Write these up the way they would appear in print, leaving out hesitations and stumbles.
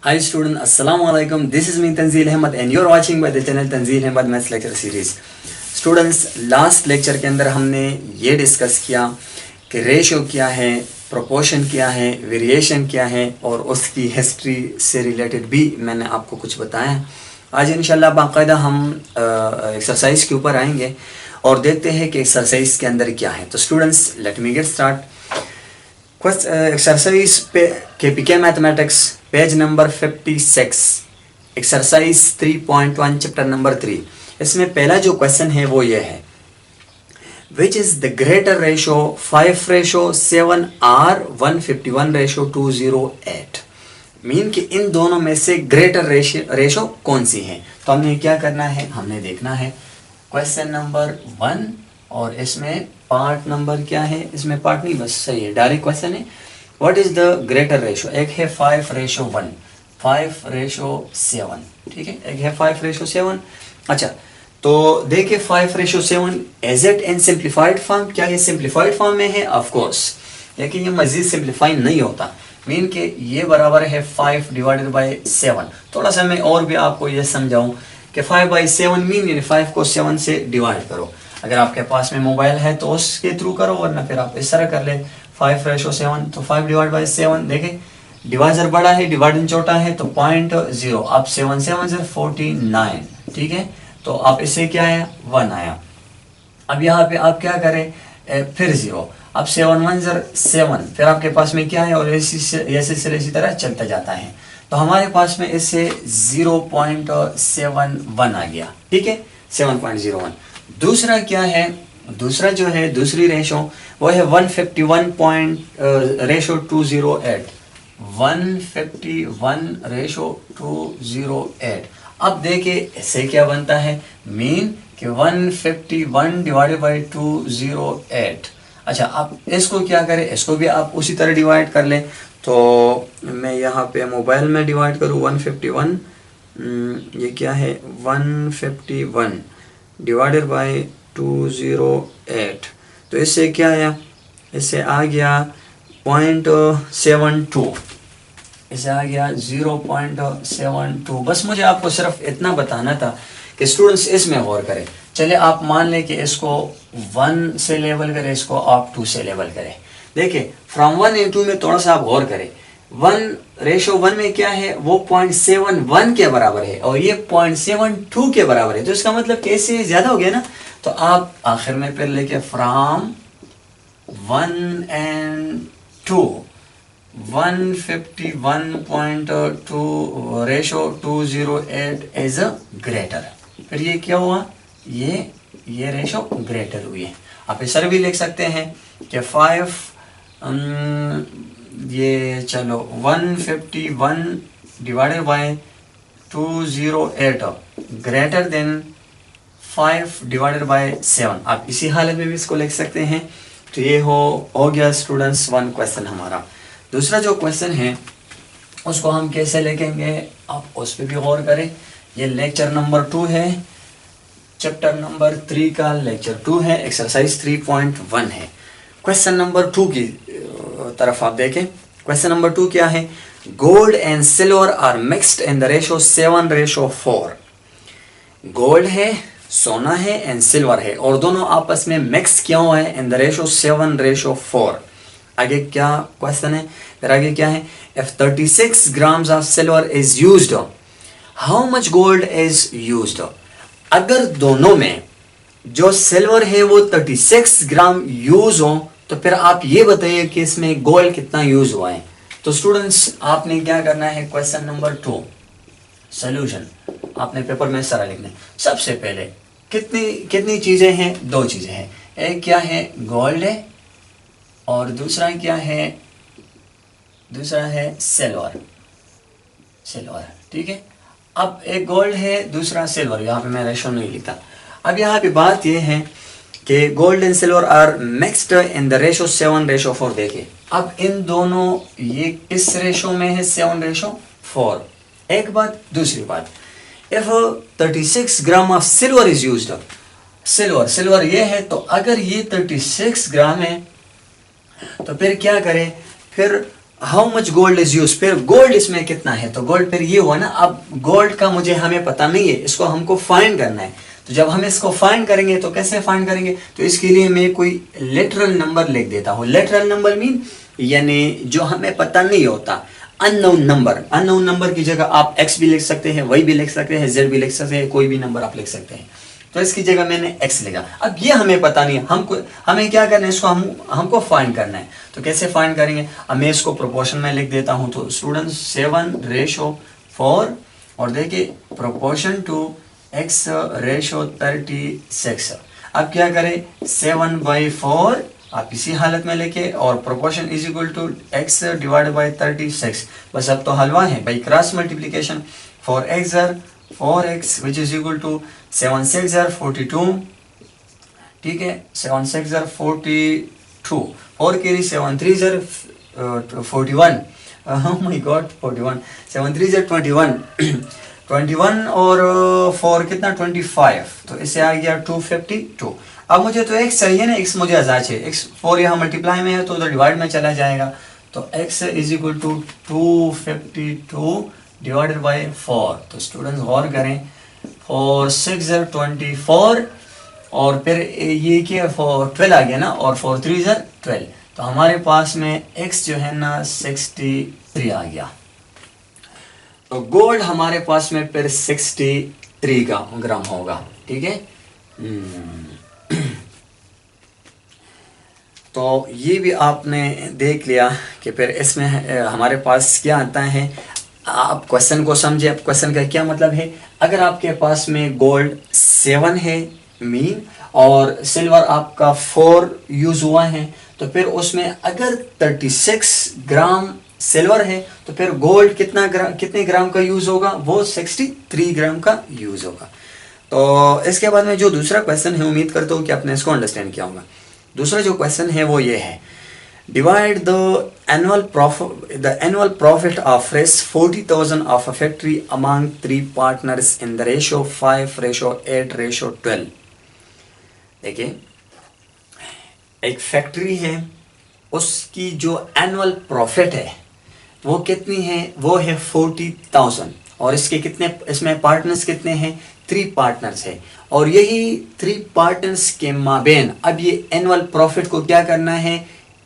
Hi student, Assalamu alaikum. This is me Tanzeel Ahmed and you're watching by the channel Tanzeel Ahmed Maths Lecture Series. Students, last lecture के अंदर हमने ये discuss किया कि ratio क्या है, proportion क्या है, वेरिएशन क्या है और उसकी हिस्ट्री से रिलेटेड भी मैंने आपको कुछ बताया। आज इंशाल्लाह बाकायदा हम एक्सरसाइज के ऊपर आएंगे और देखते हैं कि एक्सरसाइज के अंदर क्या है। तो students, let me get start. Exercise पे KPK mathematics page number 56, exercise 3.1 chapter number 3। इसमें पहला जो क्वेश्चन है वो ये है, which is the greater ratio 5:7 or 151:208। Mean कि इन दोनों में से ग्रेटर रेशो कौन सी है। तो हमने क्या करना है, हमने देखना है क्वेश्चन नंबर 1 और इसमें पार्ट नंबर क्या है, इसमें पार्ट नहीं, बस सही है, डायरेक्ट क्वेश्चन है। What is the greater ratio. एक है 5:1, 5:7, ठीक है, एक है 5:7। अच्छा, तो देखिए 5:7 as it in simplified form, क्या ये सिंप्लीफाइड फॉर्म में है? ऑफ कोर्स, लेकिन ये मजीद सिंप्लीफाई नहीं होता। मीन के ये बराबर है 5/7। थोड़ा सा मैं और भी आपको ये समझाऊं कि 5/7 मीन यानी 5 को 7 से डिवाइड करो। अगर आपके पास में मोबाइल है तो उसके थ्रू करो, वरना फिर आप इस तरह कर ले 5:7। तो 5/7 देखें, डिवाइजर बड़ा है, डिवाइडेंड छोटा है, तो 0.0। अब 7 7 49, ठीक है। तो आप इससे क्या आया, 1 आया। अब यहाँ पे आप क्या करें, फिर 0। अब 7 1 7, फिर आपके पास में क्या है, और इसी तरह चलता जाता है। तो हमारे पास में इससे 0.71 आ गया, ठीक है, 7.01। दूसरा क्या है, दूसरा जो है दूसरी रेशो वो है 151:208, 151:208। अब देखिए इससे क्या बनता है, मीन कि 151/208। अच्छा, आप इसको क्या करें, इसको भी आप उसी तरह डिवाइड कर लें। तो मैं यहाँ पे मोबाइल में डिवाइड करूँ 151, ये क्या है 151 डिवाइडेड बाय 208। तो इससे क्या आया, इससे आ गया 0.72, इससे आ गया 0.72। बस मुझे आपको सिर्फ इतना बताना था कि स्टूडेंट्स इसमें गौर करें। चलिए आप मान लें कि इसको 1 से लेवल करें, इसको आप 2 से लेवल करें। देखिए फ्रॉम 1 and 2 में थोड़ा सा आप गौर करें। 1:1 में क्या है, वो 0.71 के बराबर है और ये 0.72 के बराबर है। तो इसका मतलब कैसे ज्यादा हो गया ना। तो आप आखिर में फिर लेके from 1 and 2 151.2:208 is a greater. फिर ये क्या हुआ, ये रेशो ग्रेटर हुई है। आप इस तरह भी लिख सकते हैं कि 5 ये चलो 151 divided by 208 greater than 5 divided bye 7। आप इसी हालत में भी इसको लिख सकते हैं। तो ये हो गया स्टूडेंट्स 1 क्वेश्चन हमारा। दूसरा जो क्वेश्चन है उसको हम कैसे लिखेंगे, आप उस पर भी गौर करें। ये लेक्चर नंबर 2 है, चैप्टर नंबर 3 का लेक्चर 2 है, एक्सरसाइज 3.1 है। क्वेश्चन नंबर 2 की तरफ आप देखें। क्वेश्चन नंबर 2 क्या है, gold and silver are mixed in the ratio 7:4। Gold है, सोना है एंड सिल्वर है और दोनों आपस में मिक्स क्यों है इन द रेशो 7:4। आगे क्या क्वेश्चन है, फिर आगे क्या है, if 36 grams of silver is used, how much gold is used. अगर दोनों में जो सिल्वर है वो 36 ग्राम यूज हो तो फिर आप ये बताइए कि इसमें गोल्ड कितना यूज हुआ है। तो स्टूडेंट्स आपने क्या करना है, क्वेश्चन नंबर 2 सॉल्यूशन आपने पेपर में सारा लिखना है। सबसे पहले कितनी चीजें हैं, 2 चीजें हैं। एक क्या है, गोल्ड है और दूसरा क्या है, दूसरा है सिल्वर, ठीक है। अब एक गोल्ड है, दूसरा सिल्वर, यहाँ पे मैं रेशो नहीं लिखता। अब यहाँ पे बात ये है कि gold and silver are mixed in the ratio 7:4। देखिए अब इन दोनों ये किस रेशो में है, 7:4। एक बात, दूसरी बात, if 36 gram of silver is used, silver ये है, तो अगर ये 36 ग्राम है तो फिर क्या करें, फिर how much gold is use, फिर गोल्ड इसमें कितना है, तो गोल्ड फिर ये हुआ ना, अब गोल्ड का मुझे हमें पता नहीं है, इसको हमको फाइंड करना है। तो जब हम इसको फाइंड करेंगे तो कैसे फाइंड करेंगे, तो इसके लिए मैं कोई लिटरल नंबर लिख देता हूँ। लिटरल नंबर मीन यानी जो हमें पता नहीं होता, अननोन नंबर। अननोन नंबर की जगह आप x भी लिख सकते हैं, y भी लिख सकते हैं, z भी लिख सकते हैं, कोई भी नंबर आप लिख सकते हैं। तो इसकी जगह मैंने x लिखा। अब ये हमें पता नहीं है, हमें क्या करना है, इसको हमको फाइंड करना है। तो कैसे फाइंड करेंगे, अब मैं इसको प्रोपोर्शन में लिख देता हूँ। तो स्टूडेंट्स 7:4, और देखिए प्रोपोर्शन टू x:36। अब क्या करें, 7/4 आप इसी हालत में लेके, और proportion is equal to x/36। बस अब तो हलवा है भाई, cross multiplication. 4x which is equal to 7×6=42, ठीक है, 7×6=42, 4 केरी 7×3=41, oh my god 41, 7×3=21, 21 और 4 कितना 25, तो इससे आ गया 252। अब मुझे तो x चाहिए ना, x मुझे आजाद है, x 4 यहाँ मल्टीप्लाई में है तो उधर डिवाइड में चला जाएगा। तो x is equal to 252 divided by 4। तो स्टूडेंट्स गौर करें, 4×6=24, और फिर ये क्या 12 आ गया ना, और 4×3=12। तो हमारे पास में x जो है ना 63 आ गया। तो गोल्ड हमारे पास में फिर 63 ग्राम होगा, ठीक है। तो ये भी आपने देख लिया कि फिर इसमें हमारे पास क्या आता है। आप क्वेश्चन को समझे, अब क्वेश्चन का क्या मतलब है। अगर आपके पास में गोल्ड 7 है मीन, और सिल्वर आपका 4 यूज हुआ है, तो फिर उसमें अगर 36 ग्राम सिल्वर है तो फिर गोल्ड कितने ग्राम का यूज होगा, वो 63 ग्राम का यूज होगा। तो इसके बाद में जो दूसरा क्वेश्चन है, उम्मीद करता हूँ कि आपने इसको अंडरस्टैंड किया होगा। दूसरा जो क्वेश्चन है वो ये है, divide the annual profit of रेस 40,000 of a factory among 3 partners in the ratio 5:8:12। देखिए एक फैक्ट्री है, उसकी जो एनुअल प्रॉफिट है वो कितनी है, वो है 40,000, और इसके कितने, इसमें पार्टनर्स कितने हैं, 3 पार्टनर्स है, और यही 3 पार्टनर्स के माबेन अब ये एनुअल प्रॉफिट को क्या करना है,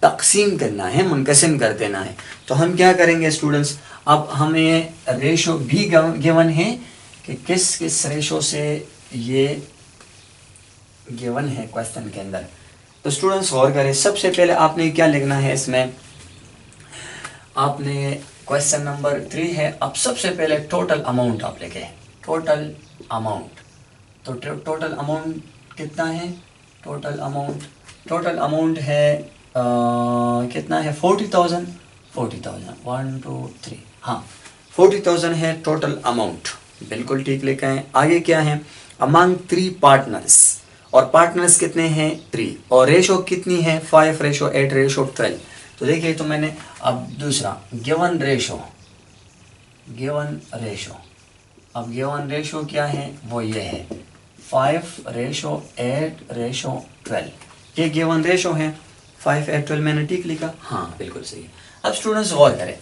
तकसीम करना है, मुनकसिम कर देना है। तो हम क्या करेंगे स्टूडेंट्स, अब हमें रेशो भी गिवन है कि किस किस रेशो से ये गिवन है क्वेश्चन के अंदर। तो स्टूडेंट्स गौर करें, सबसे पहले आपने क्या लिखना है इसमें, आपने क्वेश्चन नंबर 3 है। अब सबसे पहले टोटल अमाउंट आप लिखे, टोटल अमाउंट। तो टोटल अमाउंट कितना है, टोटल अमाउंट है कितना है 40,000, 1 2 3, हाँ 40,000 है टोटल अमाउंट, बिल्कुल ठीक लिखा है। आगे क्या है, अमंग 3 पार्टनर्स, और पार्टनर्स कितने हैं 3, और रेशो कितनी है 5:8:12। तो देखिए, तो मैंने अब दूसरा गिवन रेशो, अब गिवन रेशो क्या है, वो ये है 5:8:12। ये गिवन रेशो है 5:8:12, मैंने ठीक लिखा, हाँ बिल्कुल सही है। अब स्टूडेंट्स गौर करें,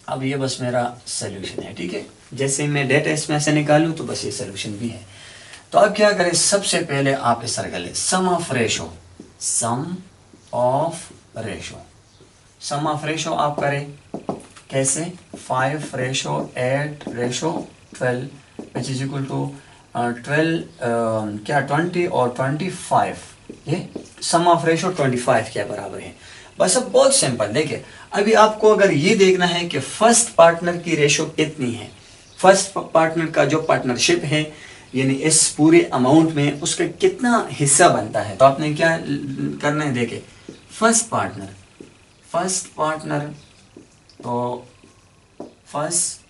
अब ये बस मेरा सोल्यूशन है, ठीक है। जैसे मैं डेटा इसमें से निकालूं तो बस ये सोल्यूशन भी है। तो अब क्या करें, सबसे पहले आप इस तरह कर ले, सम ऑफ रेशो आप करें कैसे, 5:8:12 विच इज इक्वल टू 20 और 25, ये सम ऑफ रेशो 25 के बराबर है। बस अब बहुत सिंपल, देखिए अभी आपको अगर ये देखना है कि फर्स्ट पार्टनर की रेशो कितनी है, फर्स्ट पार्टनर का जो पार्टनरशिप है यानी इस पूरे अमाउंट में उसका कितना हिस्सा बनता है। तो आपने क्या करना है, देखिए फर्स्ट पार्टनर, तो फर्स्ट,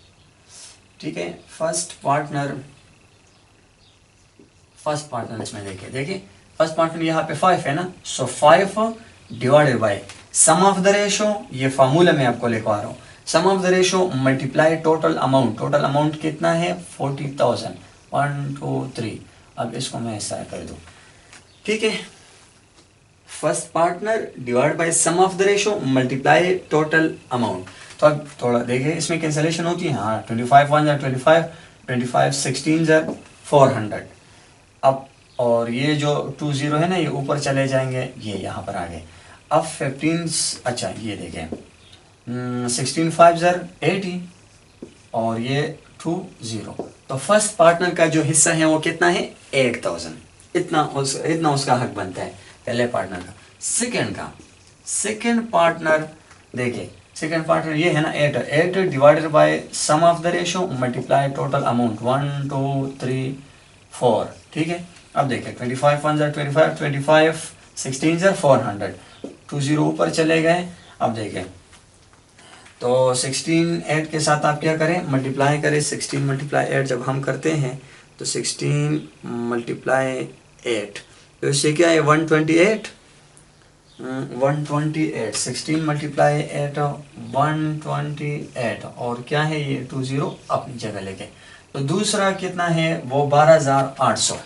ठीक है, फर्स्ट पार्टनर इसमें देखिए फर्स्ट पार्टनर यहाँ पे 5 है ना, so 5 divided by sum of the ratio, ये फार्मूला मैं आपको लिखवा रहा हूँ, sum of the ratio multiply total amount कितना है 40,000, 1 2 3। अब इसको मैं ऐसा कर दूं, ठीक है। First partner divide by sum of the ratio multiply total amount. तो अब थोड़ा देखिए इसमें कैंसलेशन होती है। हाँ 25 1 जार 25, 25 16 जार 400। अब और ये जो 20 है ना ये ऊपर चले जाएंगे, ये यहाँ पर आ गए। अब 15 अच्छा ये देखें 16 5 जार 80 और ये 20। तो फर्स्ट पार्टनर का जो हिस्सा है वो कितना है 8000। इतना उसका हक बनता है पहले पार्टनर का। सेकंड पार्टनर देखिए, सेकंड पार्टनर ये है ना 8 divided by sum of the ratio multiply total amount 1 2 3 4। ठीक है, अब देखिए 25 1 जार 25, 25 16 जार 400, 20 ऊपर चले गए। अब देखिए तो 16 8 के साथ आप क्या करें मल्टीप्लाई करें। 16 मल्टीप्लाई 8 जब हम करते हैं तो 16 मल्टीप्लाई 8 तो इससे क्या है 128। 128 16 मल्टीप्लाई 8 128 और क्या है ये 20 अपनी जगह लेके। तो दूसरा कितना है वो 12800,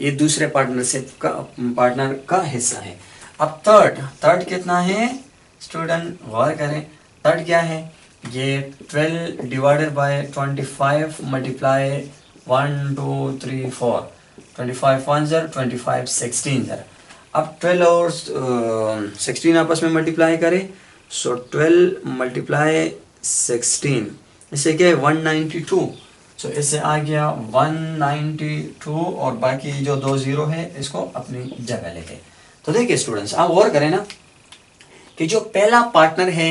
ये दूसरे पार्टनर का हिस्सा है। अब थर्ड कितना है स्टूडेंट गौर करें। थर्ड क्या है ये 12 divided by 25 multiply 1 2 3 4, 25 1 jar 25 16 jar. अब 12 और 16 आपस में मल्टीप्लाई करें। सो 12 मल्टीप्लाई 16 इससे क्या है 192। सो इससे आ गया 192 और बाकी जो 20 है इसको अपनी जगह लेके। तो देखिए स्टूडेंट्स आप गौर करें ना कि जो पहला पार्टनर है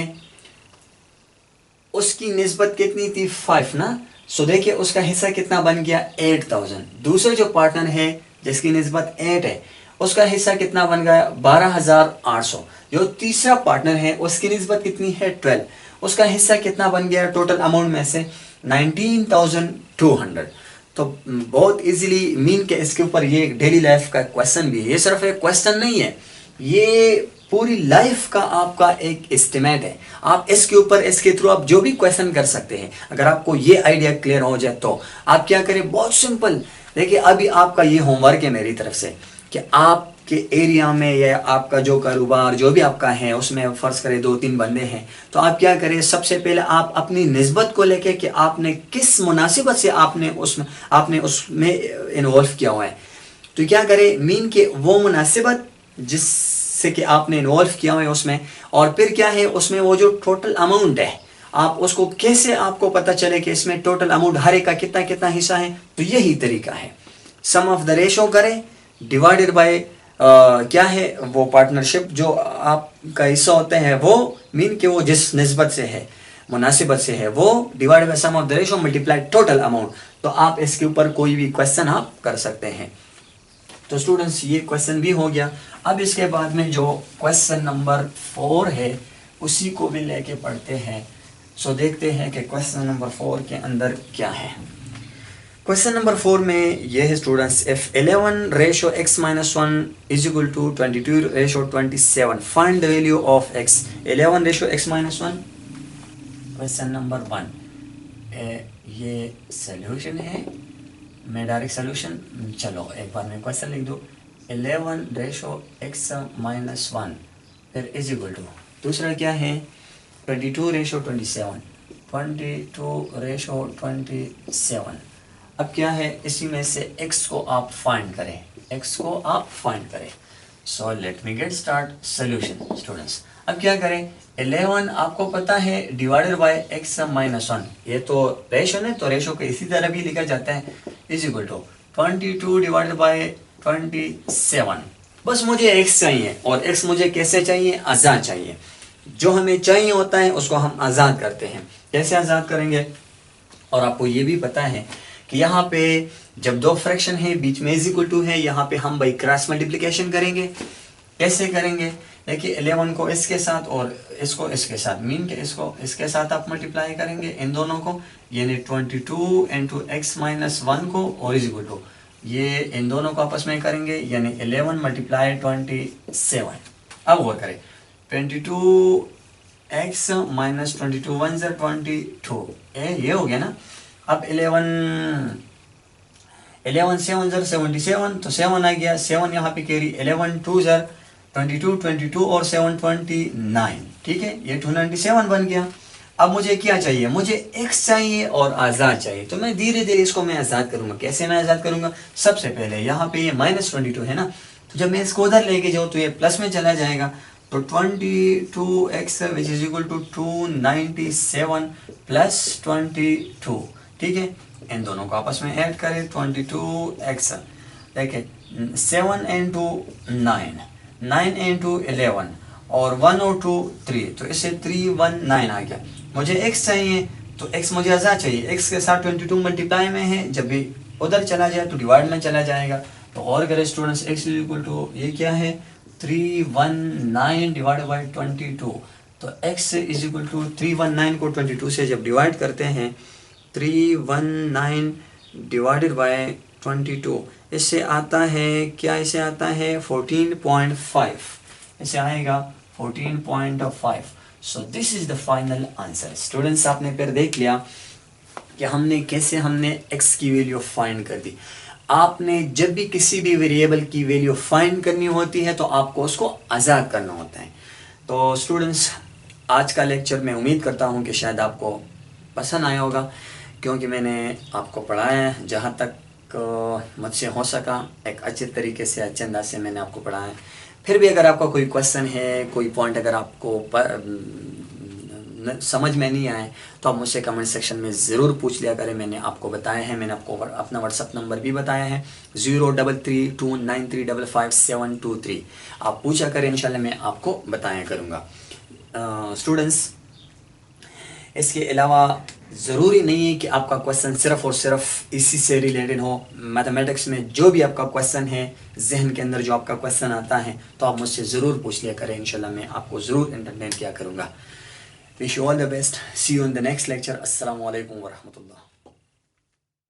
उसकी निस्बत कितनी थी 5 ना। सो देखिए उसका हिस्सा कितना बन गया 8000। दूसरे जो पार्टनर है जिसकी निस्बत 8 है उसका हिस्सा कितना बन गया 12800। जो तीसरा पार्टनर है उसकी निस्बत कितनी है 12, उसका हिस्सा कितना बन गया टोटल अमाउंट में से 19200। तो बहुत इजीली मीन के इसके ऊपर ये डेली लाइफ का क्वेश्चन भी है। ये सिर्फ एक क्वेश्चन नहीं है, ये पूरी लाइफ का आपका एक एस्टिमेट है। आप इसके ऊपर इसके थ्रू आप जो भी क्वेश्चन कर सकते हैं। अगर आपको ये आइडिया क्लियर हो जाए तो आप क्या करें, बहुत सिंपल। देखिए अभी आपका ये होमवर्क है मेरी तरफ से कि आपके एरिया में या आपका जो कारोबार जो भी आपका है उसमें फर्ज करें 2-3 बंदे हैं, तो आप क्या करें सबसे पहले आप अपनी निस्बत को लेके कि आपने किस मुनासिबत से आपने उसमें इन्वॉल्व किया हुआ है। तो क्या करें मीन के वो मुनासिबत जिससे कि आपने इन्वॉल्व किया हुआ है उसमें, और फिर क्या है उसमें वो जो टोटल अमाउंट है आप उसको कैसे आपको पता चले कि इसमें टोटल अमाउंट हर एक का कितना कितना हिस्सा है। तो यही तरीका है, सम ऑफ द रेशो करें डिवाइडेड बाय क्या है वो पार्टनरशिप जो आपका हिस्सा होते हैं वो मीन के वो जिस निस्बत से है मुनासिबत से है वो divide by sum of the ratio multiply total amount. तो आप इसके ऊपर कोई भी क्वेश्चन आप कर सकते हैं। तो स्टूडेंट्स ये क्वेश्चन भी हो गया। अब इसके बाद में जो क्वेश्चन नंबर 4 है उसी को भी लेके पढ़ते हैं। सो देखते हैं कि क्वेश्चन नंबर 4 के अंदर क्या है। क्वेश्चन नंबर 4 में ये है students, if 11 ratio x minus 1 is equal to 22 ratio 27 find the value of x। 11 ratio x minus 1 question number 1 ये सोल्यूशन है। मैं डायरेक्ट सोल्यूशन चलो एक बार मैं क्वेश्चन लिख दूँ 11 रेशो x माइनस 1 फिर इज इक्वल टू दूसरा क्या है 22 रेशो 27, 22 रेशो 27। अब क्या है इसी में से x को आप फाइंड करें, x को आप फाइंड करें। So let me get start solution students. अब क्या करें 11 आपको पता है डिवाइडेड बाय x माइनस 1, ये तो रेशो है तो रेशो को इसी तरह भी लिखा जाता है is equal to 22 divided by 27। बस मुझे x चाहिए और x मुझे कैसे चाहिए आज़ाद चाहिए। जो हमें चाहिए होता है उसको हम आज़ाद करते हैं। कैसे आज़ाद करेंगे, और आपको ये भी पता है कि यहाँ पे जब दो फ्रैक्शन है बीच में इज इक्वल टू है, यहाँ पे हम बाई क्रॉस मल्टीप्लिकेशन करेंगे। कैसे करेंगे देखिए 11 को इसके साथ और इसको इसके साथ मीन के इसको इसके साथ आप मल्टीप्लाई करेंगे इन दोनों को, यानी 22 इंटू एक्स माइनस 1 को और इज इक्वल टू ये इन दोनों को आपस में करेंगे यानी 11 मल्टीप्लाई 27। अब वो करें 22 एक्स माइनस 22 1 ज़र 22 ये हो गया ना। अब 11 7 ज़र 77 तो 7 आ गया, 7 यहाँ पे कैरी 11 2 ज़र 22 22 और 7 29, ठीक है, ये 297 बन गया। अब मुझे क्या चाहिए, मुझे x चाहिए और आज़ाद चाहिए। तो मैं धीरे धीरे इसको मैं आज़ाद करूंगा। कैसे मैं आज़ाद करूंगा, सबसे पहले यहाँ पे ये -22 है ना, तो जब मैं इसको उधर लेके जाऊँ तो ये प्लस में चला जाएगा। तो 22x which is equal to 297 plus 22, ठीक है। इन दोनों को आपस में ऐड करें, 22x, देखिए 7 into 9, 9 into 11 और 1 और 2 3, तो इससे 319 आ गया। मुझे x चाहिए, तो x मुझे आज़ाद चाहिए। x के साथ 22 मल्टीप्लाई में है, जब भी उधर चला जाए तो डिवाइड में चला जाएगा। तो और करें students, x is equal to ये क्या है 319 डिवाइड बाई 22। तो x इज इक्वल टू 319 को 22 से जब डिवाइड करते हैं, 319 डिवाइडेड बाय 22, इससे आता है क्या, इसे आता है 14.5, इसे आएगा 14.5। So this is the final answer. Students आपने फिर देख लिया कि हमने कैसे x की वैल्यू फाइंड कर दी। आपने जब भी किसी भी वेरिएबल की वैल्यू फाइंड करनी होती है तो आपको उसको आज़ाद करना होता है। तो स्टूडेंट्स आज का लेक्चर मैं उम्मीद करता हूँ कि शायद आपको पसंद आया होगा, क्योंकि मैंने आपको पढ़ाया है जहाँ तक मुझसे हो सका, एक अच्छे तरीके से अच्छे अंदाज से मैंने आपको पढ़ाया है। फिर भी अगर आपका कोई क्वेश्चन है, कोई पॉइंट अगर आपको समझ में नहीं आए तो आप मुझसे कमेंट सेक्शन में ज़रूर पूछ लिया करें। मैंने आपको बताया है, मैंने आपको अपना व्हाट्सअप नंबर भी बताया है 033293555723। आप पूछा करें, इंशाल्लाह मैं आपको बताया करूँगा। स्टूडेंट्स इसके अलावा ज़रूरी नहीं है कि आपका क्वेश्चन सिर्फ़ और सिर्फ इसी से रिलेटेड हो। मैथमेटिक्स में जो भी आपका क्वेश्चन है, जहन के अंदर जो आपका क्वेश्चन आता है, तो आप मुझसे ज़रूर पूछ लिया करें। इंशाल्लाह मैं आपको ज़रूर एंटरटेन किया करूँगा। Wish you all the best. See you in the next lecture. अस्सलामु अलैकुम व रहमतुल्लाह।